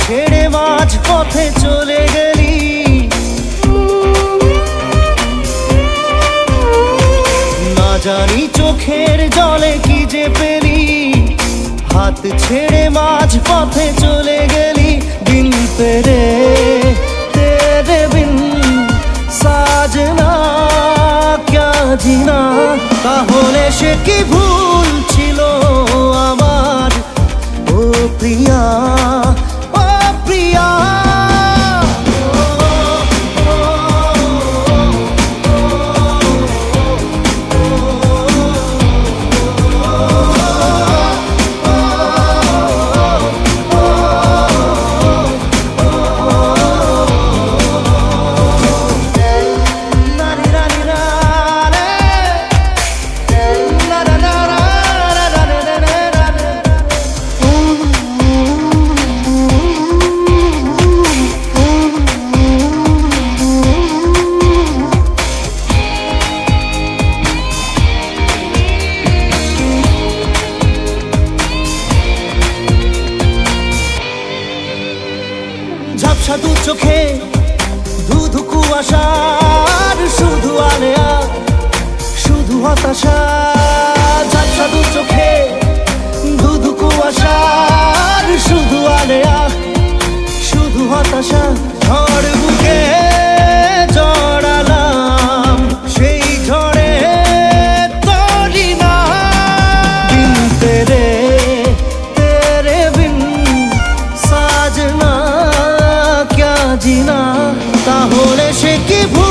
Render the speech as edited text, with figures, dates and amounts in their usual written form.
ছেড়ে মাঝ পথে চলে গেলি, না জানি চোখের জলে কি যে পেলি। হাত ছেড়ে মাঝ পথে চলে গেলি, বিন তেরে তেরে বিন সাজনা ক্যা জিনা। তাহলে সে কি ভুল ছিল আমার, ও প্রিয়া ও প্রিয়া। ঝাপসা দু চোখে ধুধু কুয়াশার শুধু আলেয়া শুধু হতাশা। ঝাপসা দু চোখে ধুধু কুয়াশার শুধু আলেয়া শুধু হতাশা। ঝড় বুকে জড়ালাম, সেই ঝড়ে তরি না। বিন তেরে তেরে বিন সাজনা জিনা। তাহলে সে কি ভুল